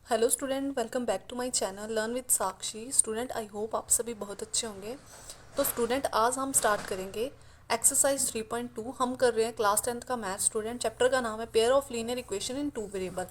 Hello student, welcome back to my channel learn with Sakshi. Student, I hope आप सभी बहुत अच्छे होंगे। तो स्टूडेंट, आज हम स्टार्ट करेंगे एक्सरसाइज 3.2। हम कर रहे हैं क्लास 10th का मैथ। स्टूडेंट, चैप्टर का नाम है pair of linear equation in two variable.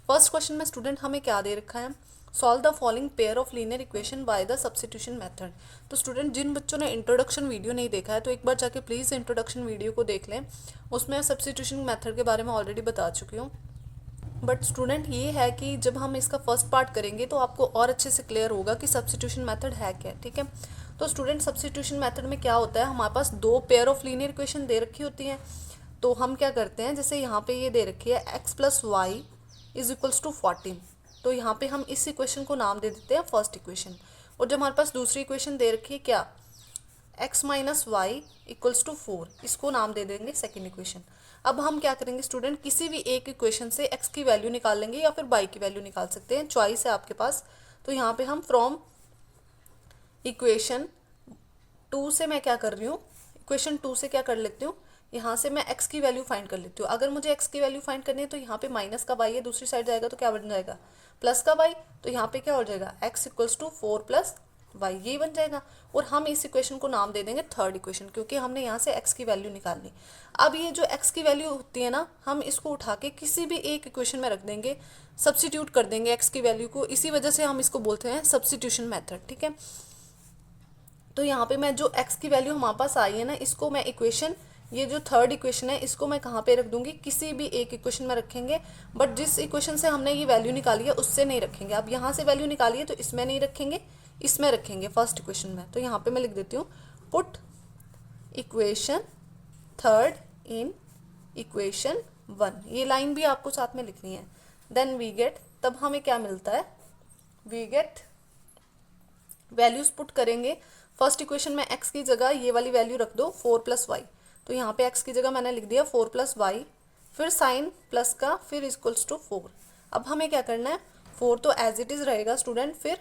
First question में स्टूडेंट हमें क्या दे रखा है, solve the following pair of linear equation by the substitution method. तो स्टूडेंट, जिन बच्चों ने इंट्रोडक्शन वीडियो नहीं देखा है तो एक बार जाके प्लीज़ इंट्रोडक्शन वीडियो को देख लें। उसमें सब्स्टिट्यूशन मेथड के बारे में ऑलरेडी बता चुकी हूँ। बट स्टूडेंट, ये है कि जब हम इसका फर्स्ट पार्ट करेंगे तो आपको और अच्छे से क्लियर होगा कि सब्स्टिट्यूशन मेथड है क्या। ठीक है, तो स्टूडेंट, सब्स्टिट्यूशन मेथड में क्या होता है, हमारे पास दो पेयर ऑफ लीनियर इक्वेशन दे रखी होती हैं। तो हम क्या करते हैं, जैसे यहाँ पे ये दे रखी है x plus y is equals to 14। तो यहाँ पे हम इस इक्वेशन को नाम दे देते हैं फर्स्ट इक्वेशन। और जब हमारे पास दूसरी इक्वेशन दे रखी है क्या, x minus y equals to 4, इसको नाम दे देंगे सेकेंड इक्वेशन। अब हम क्या करेंगे स्टूडेंट, किसी भी एक इक्वेशन से x की वैल्यू निकाल लेंगे या फिर y की वैल्यू निकाल सकते हैं, चॉइस है आपके पास। तो यहाँ पे हम फ्रॉम इक्वेशन 2 से मैं क्या कर रही हूँ, इक्वेशन 2 से क्या कर लेती हूँ, यहाँ से मैं x की वैल्यू फाइंड कर लेती हूँ। अगर मुझे x की वैल्यू फाइंड करनी है तो यहाँ पे माइनस का y है, दूसरी साइड जाएगा तो क्या बन जाएगा, प्लस का y। तो यहाँ पे क्या हो जाएगा, x equals to 4 plus y, यही बन जाएगा। और हम इस इक्वेशन को नाम दे देंगे थर्ड इक्वेशन, क्योंकि हमने यहाँ से x की वैल्यू निकालनी। अब ये जो x की वैल्यू होती है ना, हम इसको उठा के किसी भी एक इक्वेशन में रख देंगे, सब्स्टिट्यूट कर देंगे x की वैल्यू को। इसी वजह से हम इसको बोलते हैं सब्स्टिट्यूशन मेथड। ठीक है, तो यहाँ पे मैं जो x की वैल्यू हमारे पास आई है ना, इसको मैं इक्वेशन, ये जो थर्ड इक्वेशन है इसको मैं कहाँ पे रख दूंगी, किसी भी एक इक्वेशन में रखेंगे। बट जिस इक्वेशन से हमने ये वैल्यू निकाली है उससे नहीं रखेंगे। अब यहाँ से वैल्यू निकाली है तो इसमें नहीं रखेंगे, इसमें रखेंगे फर्स्ट इक्वेशन में। तो यहाँ पे मैं लिख देती हूँ put equation third in equation 1। ये लाइन भी आपको साथ में लिखनी है। देन वी गेट, तब हमें क्या मिलता है, वी गेट वैल्यूज पुट करेंगे। फर्स्ट इक्वेशन में x की जगह ये वाली वैल्यू रख दो 4 प्लस वाई। तो यहाँ पे x की जगह मैंने लिख दिया 4 प्लस वाई, फिर साइन प्लस का, फिर इक्वल्स टू 4। अब हमें क्या करना है, 4 तो एज इट इज रहेगा स्टूडेंट, फिर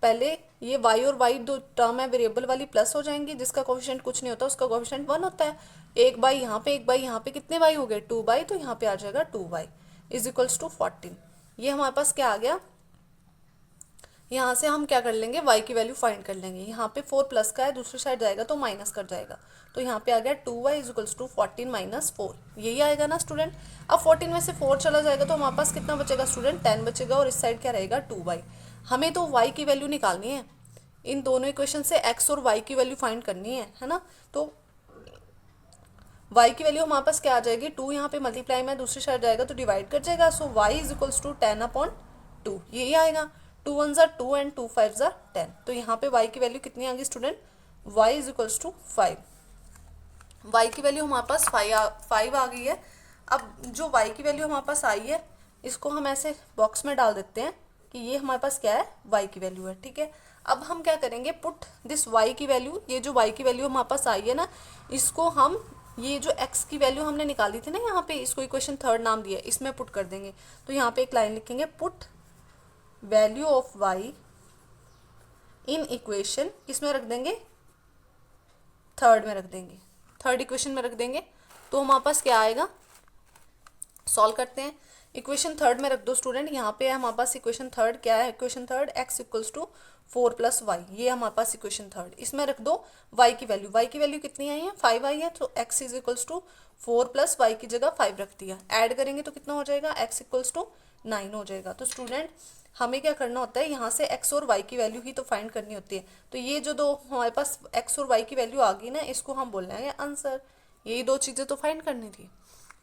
पहले ये y और y दो टर्म है वेरिएबल वाली प्लस हो जाएंगी, जिसका कोफिशिएंट कुछ नहीं होता, उसका कोफिशिएंट 1 होता है। एक बाई यहाँ पे, एक बाई यहाँ पे, कितने बाई हो गए, 2 बाई। तो यहाँ पे आ जाएगा 2 बाई इज इक्वल्स टू 14। ये हमारे पास क्या आ गया, यहाँ से हम क्या कर लेंगे, y की वैल्यू फाइंड कर लेंगे। यहाँ पे 4 प्लस का है, दूसरी साइड जाएगा तो माइनस कर जाएगा। तो यहाँ पे आ गया 2y is equals to 14 minus 4, यही आएगा ना स्टूडेंट। अब 14 में से 4 चला जाएगा तो हमारे पास कितना बचेगा स्टूडेंट, 10 बचेगा। और इस साइड क्या रहेगा, 2y। हमें तो y की वैल्यू निकालनी है, इन दोनों इक्वेशन से x और y की वैल्यू फाइंड करनी है ना। तो y की वैल्यू हमारे पास क्या आ जाएगी, 2 यहाँ पे मल्टीप्लाई में दूसरी साइड जाएगा तो डिवाइड कर जाएगा। सो y इज इक्वल्स टू 10/2, यही आएगा। 2 1 ज़ा 2 एंड 2 5 ज़ा 10। तो यहाँ पे y की वैल्यू कितनी आ गई student, y is equals to 5। y की वैल्यू हमारे पास 5 आ गई है। अब जो y की वैल्यू हमारे पास आई है, इसको हम ऐसे बॉक्स में डाल देते हैं कि ये हमारे पास क्या है, y की वैल्यू है। ठीक है, अब हम क्या करेंगे, पुट दिस y की वैल्यू, ये जो y की वैल्यू हमारे पास आई है ना, इसको हम, ये जो x की वैल्यू हमने निकाली थी ना यहाँ पे, इसको इक्वेशन थर्ड नाम दिया है, इसमें पुट कर देंगे। तो यहाँ पे एक लाइन लिखेंगे, put value of y in equation, किसमें रख देंगे, थर्ड में रख देंगे, थर्ड इक्वेशन में रख देंगे। तो हमारे पास क्या आएगा, सॉल्व करते हैं। इक्वेशन थर्ड में रख दो स्टूडेंट। यहाँ पे है हमारे पास इक्वेशन थर्ड, क्या है equation third, x equals to 4 plus y, ये हमारे पास इक्वेशन थर्ड। इसमें रख दो y की वैल्यू, y की वैल्यू कितनी आई है, 5 आई है। तो x is equals to 4 plus y की जगह 5 रख दिया। ऐड करेंगे तो कितना हो जाएगा, x इक्वल्स टू 9 हो जाएगा। तो स्टूडेंट, हमें क्या करना होता है, यहाँ से x और y की वैल्यू ही तो फाइंड करनी होती है। तो ये जो दो हमारे पास x और y की वैल्यू आ गई ना, इसको हम बोल रहे हैं आंसर। यही दो चीज़ें तो फाइंड करनी थी।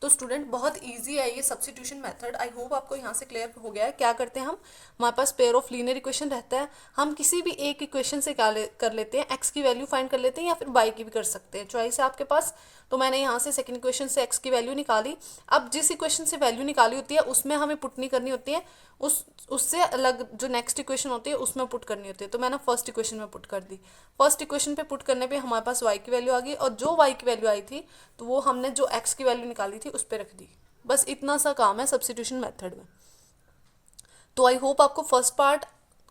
तो स्टूडेंट, बहुत इजी है ये सब्स्टिट्यूशन मेथड। आई होप आपको यहाँ से क्लियर हो गया है। क्या करते हैं हम, हमारे पास पेयर ऑफ लीनियर इक्वेशन रहता है, हम किसी भी एक इक्वेशन से क्या कर लेते हैं, एक्स की वैल्यू फाइंड कर लेते हैं या फिर वाई की भी कर सकते हैं, चॉइस है आपके पास। तो मैंने यहाँ से सेकंड इक्वेशन से एक्स की वैल्यू निकाली। अब जिस इक्वेशन से वैल्यू निकाली होती है उसमें हमें पुट नहीं करनी होती है, उससे अलग जो नेक्स्ट इक्वेशन होती है उसमें पुट करनी होती है। तो मैंने फर्स्ट इक्वेशन में पुट कर दी। फर्स्ट इक्वेशन पे पुट करने पे हमारे पास y की वैल्यू आ गई, और जो y की वैल्यू आई थी तो वो हमने जो x की वैल्यू निकाली थी उस पर रख दी। बस इतना सा काम है सब्स्टिट्यूशन मेथड में। तो आई होप आपको फर्स्ट पार्ट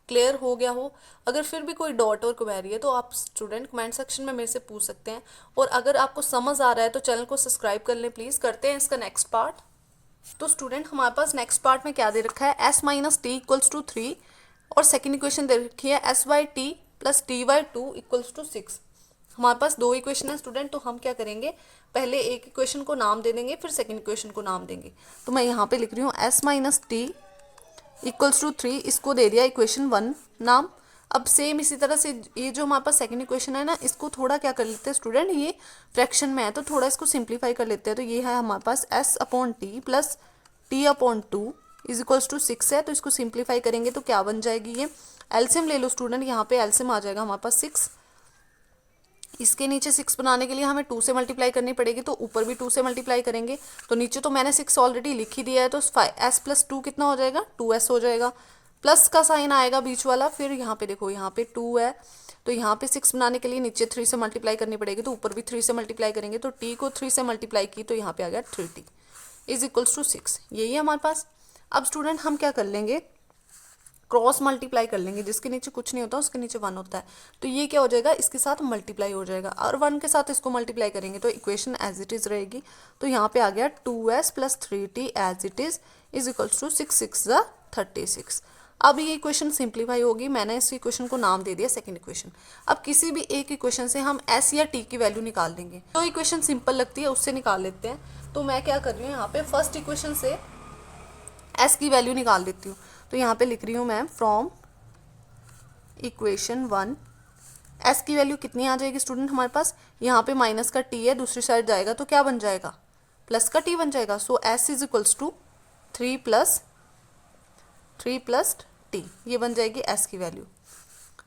क्लियर हो गया हो। अगर फिर भी कोई डॉट और क्वेरी है तो आप स्टूडेंट कमेंट सेक्शन में मेरे से पूछ सकते हैं। और अगर आपको समझ आ रहा है तो चैनल को सब्सक्राइब कर लें प्लीज़। करते हैं इसका नेक्स्ट पार्ट। तो स्टूडेंट हमारे पास नेक्स्ट पार्ट में क्या दे रखा है, s minus t equals to 3 और सेकेंड इक्वेशन दे रखी है s by t plus t by 2 equals to 6। हमारे पास दो इक्वेशन है स्टूडेंट, तो हम क्या करेंगे, पहले एक इक्वेशन को नाम दे देंगे फिर सेकेंड इक्वेशन को नाम देंगे। तो मैं यहाँ पे लिख रही हूँ s minus t equals to 3, इसको दे दिया इक्वेशन 1 नाम। अब सेम इसी तरह से ये जो हमारे पास सेकंड इक्वेशन है ना, इसको थोड़ा क्या कर लेते हैं स्टूडेंट, ये फ्रैक्शन में है तो थोड़ा इसको सिंप्लीफाई कर लेते हैं। तो ये है हमारे पास s upon t plus t upon 2 is equals to 6 है। तो इसको सिंप्लीफाई करेंगे तो क्या बन जाएगी, ये एलसीएम ले लो स्टूडेंट, यहाँ पे एलसीएम आ जाएगा हमारे पास 6। इसके नीचे 6 बनाने के लिए हमें 2 से मल्टीप्लाई करनी पड़ेगी, तो ऊपर भी 2 से मल्टीप्लाई करेंगे। तो नीचे तो मैंने 6 ऑलरेडी लिख ही दिया है, तो एस प्लस 2 कितना हो जाएगा, 2s हो जाएगा। प्लस का साइन आएगा बीच वाला, फिर यहाँ पे देखो यहाँ पे 2 है, तो यहाँ पे 6 बनाने के लिए नीचे 3 से मल्टीप्लाई करनी पड़ेगी, तो ऊपर भी 3 से मल्टीप्लाई करेंगे। तो t को 3 से मल्टीप्लाई की तो यहाँ पे आ गया 3t इज इक्वल्स टू 6। यही है हमारे पास। अब स्टूडेंट हम क्या कर लेंगे, क्रॉस मल्टीप्लाई कर लेंगे, जिसके नीचे कुछ नहीं होता उसके नीचे 1 होता है। तो ये क्या हो जाएगा, इसके साथ मल्टीप्लाई हो जाएगा और 1 के साथ इसको मल्टीप्लाई करेंगे तो इक्वेशन एज इट इज रहेगी। तो यहाँ पे आ गया 2s plus 3t as it is equals to 6 6 ज़ा 36। अब ये इक्वेशन सिंप्लीफाई होगी, मैंने इस इक्वेशन को नाम दे दिया सेकंड इक्वेशन। अब किसी भी एक इक्वेशन से हम s या t की वैल्यू निकाल लेंगे। तो इक्वेशन सिंपल लगती है उससे निकाल लेते हैं। तो मैं क्या कर रही हूँ, यहाँ पे फर्स्ट इक्वेशन से s की वैल्यू निकाल लेती हूँ। तो यहाँ पे लिख रही हूँ मैं फ्रॉम इक्वेशन 1 s की वैल्यू कितनी आ जाएगी स्टूडेंट हमारे पास, यहाँ पे माइनस का t है, दूसरी साइड जाएगा तो क्या बन जाएगा, प्लस का t बन जाएगा। So s is equals to 3 plus t, ये बन जाएगी s की वैल्यू।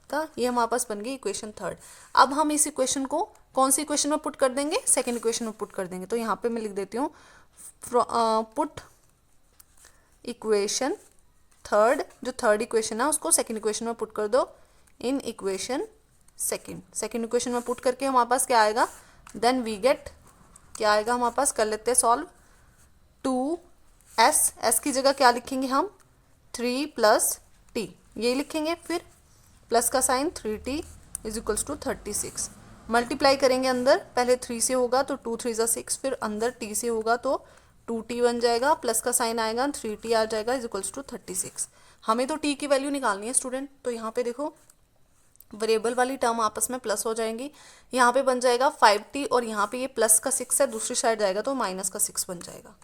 तो ये हमारे पास बन गई इक्वेशन थर्ड। अब हम इस इक्वेशन को कौन सी इक्वेशन में पुट कर देंगे, सेकेंड इक्वेशन में पुट कर देंगे। तो यहाँ पे मैं लिख देती हूँ पुट इक्वेशन थर्ड, जो थर्ड इक्वेशन है उसको सेकंड इक्वेशन में पुट कर दो इन इक्वेशन सेकंड इक्वेशन में पुट करके हमारे पास क्या आएगा, देन वी गेट, क्या आएगा हमारे पास, कर लेते हैं सॉल्व। 2s की जगह क्या लिखेंगे हम, 3 प्लस t, ये लिखेंगे, फिर प्लस का sign 3t is equals to 36। Multiply करेंगे, अंदर पहले 3 से होगा तो 2 3 ज़ा 6, फिर अंदर t से होगा तो 2t बन जाएगा, प्लस का साइन आएगा 3t आ जाएगा इज इक्वल्स टू 36। हमें तो t की वैल्यू निकालनी है स्टूडेंट। तो यहाँ पे देखो वेरिएबल वाली टर्म आपस में प्लस हो जाएंगी, यहाँ पे बन जाएगा 5t और यहाँ पे ये प्लस का 6 है, दूसरी साइड जाएगा तो माइनस का 6 बन जाएगा,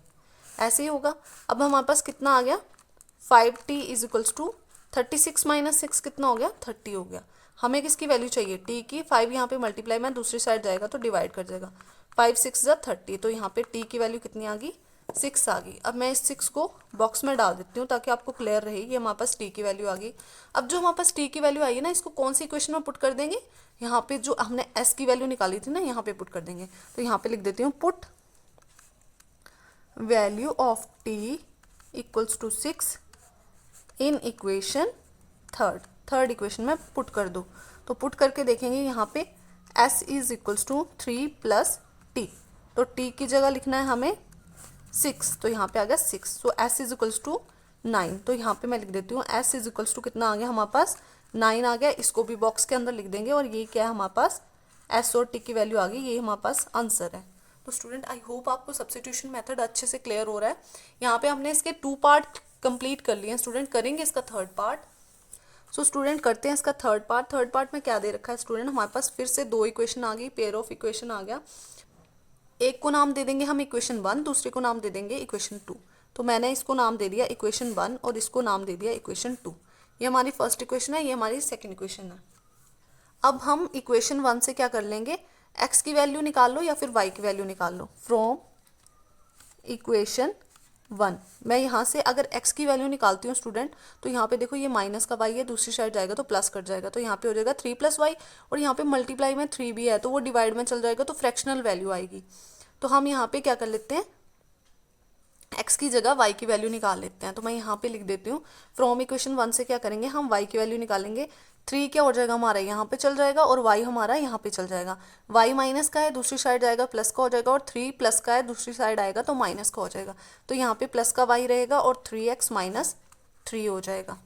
ऐसे ही होगा। अब हमारे पास कितना आ गया, 5t is equals to 36 minus 6 कितना हो गया, 30 हो गया। हमें किसकी वैल्यू चाहिए, t की। 5 यहाँ पे मल्टीप्लाई में दूसरी साइड जाएगा तो डिवाइड कर जाएगा, 5 6 ज़ा 30, तो यहाँ पे t की वैल्यू कितनी आ गई, 6 आ गई। अब मैं इस 6 को बॉक्स में डाल देती हूँ ताकि आपको क्लियर रहे, ये हमारे पास t की वैल्यू आ गई। अब जो हमारे पास t की वैल्यू आई है ना, इसको कौन सी इक्वेशन में पुट कर देंगे, यहाँ पे जो हमने s की वैल्यू निकाली थी ना, यहाँ पे पुट कर देंगे। तो यहाँ पे लिख देती हूँ put value of t equals to 6 in equation third equation में पुट कर दो। तो पुट करके देखेंगे यहाँ पे s is equals to 3 plus t, तो t की जगह लिखना है हमें 6, तो यहाँ पे आ गया 6। सो s इज इक्वल्स टू 9, तो यहाँ पे मैं लिख देती हूँ s इज इक्वल्स टू कितना आ गया हमारे पास, 9 आ गया। इसको भी बॉक्स के अंदर लिख देंगे और ये क्या है हमारे पास, s और t की वैल्यू आ गई, ये हमारे पास आंसर है। तो स्टूडेंट आई होप आपको सब्स्टिट्यूशन मेथड अच्छे से क्लियर हो रहा है। यहाँ पे हमने इसके 2 पार्ट कंप्लीट कर लिए हैं स्टूडेंट, करेंगे इसका थर्ड पार्ट। सो स्टूडेंट करते हैं इसका थर्ड पार्ट में क्या दे रखा है स्टूडेंट, हमारे पास फिर से 2 इक्वेशन आ गई, पेयर ऑफ इक्वेशन आ गया। एक को नाम दे देंगे हम इक्वेशन 1, दूसरे को नाम दे देंगे इक्वेशन 2। तो मैंने इसको नाम दे दिया इक्वेशन 1 और इसको नाम दे दिया इक्वेशन 2। ये हमारी फर्स्ट इक्वेशन है, ये हमारी सेकेंड इक्वेशन है। अब हम इक्वेशन 1 से क्या कर लेंगे, x की वैल्यू निकाल लो या फिर y की वैल्यू निकाल लो। फ्रॉम इक्वेशन 1 मैं यहाँ से अगर x की वैल्यू निकालती हूँ स्टूडेंट, तो यहाँ पे देखो ये माइनस का y है, दूसरी साइड जाएगा तो प्लस कट जाएगा, तो यहाँ पे हो जाएगा 3 प्लस वाई, और यहाँ पे मल्टीप्लाई में 3 भी है तो वो डिवाइड में चल जाएगा तो फ्रैक्शनल वैल्यू आएगी। तो हम यहाँ पे क्या कर लेते हैं, x की जगह y की वैल्यू निकाल लेते हैं। तो मैं यहाँ पे लिख देती हूँ फ्रॉम इक्वेशन 1 से क्या करेंगे, हम y की वैल्यू निकालेंगे। 3 क्या हो जाएगा हमारा, यहाँ पे चल जाएगा और y हमारा यहाँ पे चल जाएगा। y माइनस का है, दूसरी साइड जाएगा प्लस का हो जाएगा, और 3 प्लस का है, दूसरी साइड आएगा तो माइनस का हो जाएगा। तो यहाँ पे प्लस का y रहेगा और 3x माइनस 3 हो जाएगा,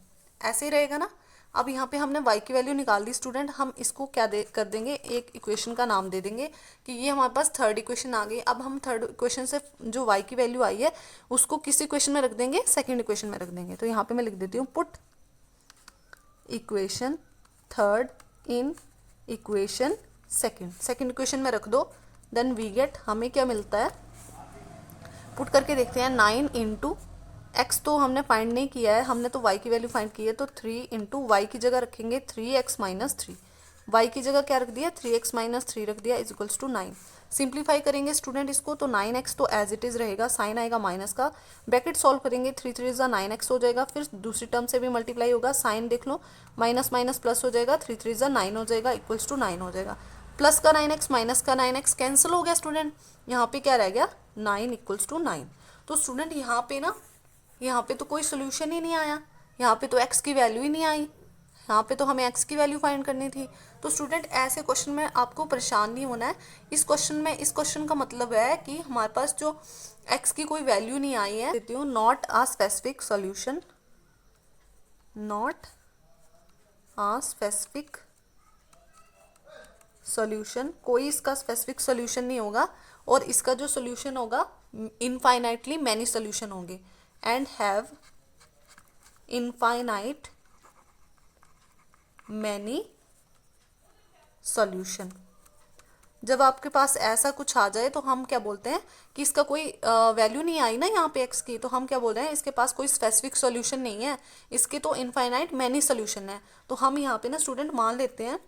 ऐसे ही रहेगा ना। अब यहाँ पे हमने y की वैल्यू निकाल दी स्टूडेंट, हम इसको क्या कर देंगे, एक इक्वेशन का नाम दे देंगे कि ये हमारे पास थर्ड इक्वेशन आ गई। अब हम थर्ड इक्वेशन से जो y की वैल्यू आई है उसको किस इक्वेशन में रख देंगे, सेकेंड इक्वेशन में रख देंगे। तो यहाँ पे मैं लिख देती हूँ put equation third in equation second equation में रख दो। देन वी गेट, हमें क्या मिलता है, पुट करके देखते हैं 9 इंटू एक्स तो हमने फाइंड नहीं किया है, हमने तो y की वैल्यू फाइंड की है। तो 3 इंटू वाई की जगह रखेंगे 3x माइनस 3, वाई की जगह क्या रख दिया 3x माइनस 3 रख दिया, इज इक्वल्स टू 9। सिंप्लीफाई करेंगे स्टूडेंट इसको, तो 9x तो एज इट इज़ रहेगा, साइन आएगा माइनस का, ब्रैकेट सॉल्व करेंगे 3 3 ज़ा 9x हो जाएगा, फिर दूसरी टर्म से भी मल्टीप्लाई होगा, साइन देख लो माइनस माइनस प्लस हो जाएगा, 3 3 ज़ा 9 हो जाएगा, इक्वल्स टू 9 हो जाएगा। प्लस का 9x माइनस का 9x कैंसिल हो गया स्टूडेंट, यहाँ पे क्या रह गया 9 इक्वल्स टू 9। तो स्टूडेंट यहाँ पे ना, यहाँ पे तो कोई सोल्यूशन ही नहीं आया, यहाँ पे तो x की वैल्यू ही नहीं आई, यहाँ पे तो हमें x की वैल्यू फाइंड करनी थी। तो स्टूडेंट ऐसे क्वेश्चन में आपको परेशान नहीं होना है। इस क्वेश्चन का मतलब है कि हमारे पास जो x की कोई वैल्यू नहीं आई है, देती हूँ not a specific solution, not a specific solution, कोई इसका स्पेसिफिक सॉल्यूशन नहीं होगा, और इसका जो सॉल्यूशन होगा इनफाइनाइटली मैनी सॉल्यूशन होंगे, and have infinite many solution. जब आपके पास ऐसा कुछ आ जाए तो हम क्या बोलते हैं कि इसका कोई वैल्यू नहीं आई ना यहाँ पे x की, तो हम क्या बोल रहे हैं इसके पास कोई स्पेसिफिक सॉल्यूशन नहीं है, इसके तो इनफाइनाइट मैनी सॉल्यूशन है। तो हम यहाँ पे ना स्टूडेंट मान लेते हैं,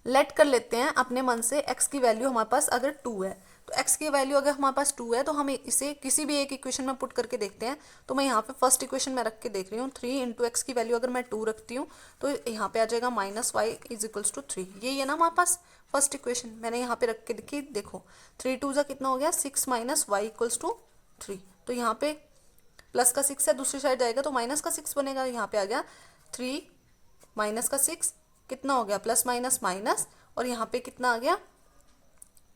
लेट कर लेते हैं अपने मन से x की वैल्यू हमारे पास अगर 2 है, तो x की वैल्यू अगर हमारे पास 2 है तो हम इसे किसी भी एक इक्वेशन में पुट करके देखते हैं। तो मैं यहाँ पे फर्स्ट इक्वेशन में रख के देख रही हूँ, 3 इंटू एक्स की वैल्यू अगर मैं 2 रखती हूँ तो यहाँ पे आ जाएगा minus y is equals to 3। यही है ना हमारे पास फर्स्ट इक्वेशन, मैंने यहाँ पे रख के देखी, देखो 3 2 ज़ा कितना हो गया 6 माइनस वाई इक्वल्स टू 3। तो यहाँ पे प्लस का 6 है, दूसरी साइड जाएगा तो माइनस का 6 बनेगा। यहाँ पे आ गया 3 माइनस का 6 कितना हो गया प्लस माइनस माइनस, और यहाँ पे कितना आ गया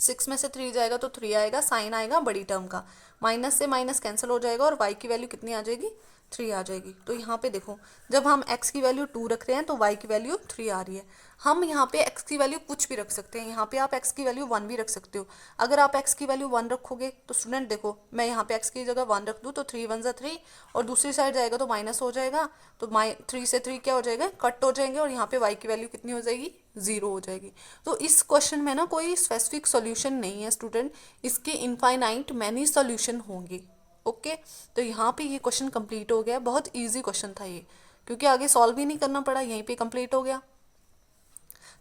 6 में से 3 जाएगा तो 3 आएगा, साइन आएगा बड़ी टर्म का, माइनस से माइनस कैंसिल हो जाएगा और y की वैल्यू कितनी आ जाएगी 3 आ जाएगी। तो यहाँ पे देखो जब हम x की वैल्यू 2 रख रहे हैं तो y की वैल्यू 3 आ रही है। हम यहाँ पे x की वैल्यू कुछ भी रख सकते हैं, यहाँ पे आप x की वैल्यू 1 भी रख सकते हो। अगर आप x की वैल्यू 1 रखोगे तो स्टूडेंट देखो मैं यहाँ पे x की जगह 1 रख दूँ तो 3 1 ज़ा 3, और दूसरी साइड जाएगा तो माइनस हो जाएगा, तो 3 से 3 क्या हो जाएगा कट हो जाएंगे, और यहाँ पे y की वैल्यू कितनी हो जाएगी 0 हो जाएगी। तो इस क्वेश्चन में ना कोई स्पेसिफिक सॉल्यूशन नहीं है स्टूडेंट, इसके इनफाइनाइट मैनी सॉल्यूशन होंगे। ओके, तो यहाँ पे ये क्वेश्चन कंप्लीट हो गया, बहुत इजी क्वेश्चन था ये, क्योंकि आगे सॉल्व ही नहीं करना पड़ा, यहीं पे कंप्लीट हो गया।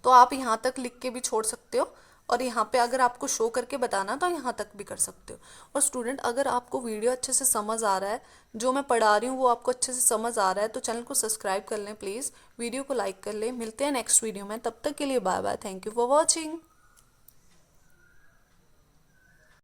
तो आप यहाँ तक लिख के भी छोड़ सकते हो, और यहाँ पे अगर आपको शो करके बताना तो यहाँ तक भी कर सकते हो। और स्टूडेंट अगर आपको वीडियो अच्छे से समझ आ रहा है, जो मैं पढ़ा रही हूँ वो आपको अच्छे से समझ आ रहा है, तो चैनल को सब्सक्राइब कर लें प्लीज़, वीडियो को लाइक कर लें। मिलते हैं नेक्स्ट वीडियो में, तब तक के लिए bye bye, thank you for watching.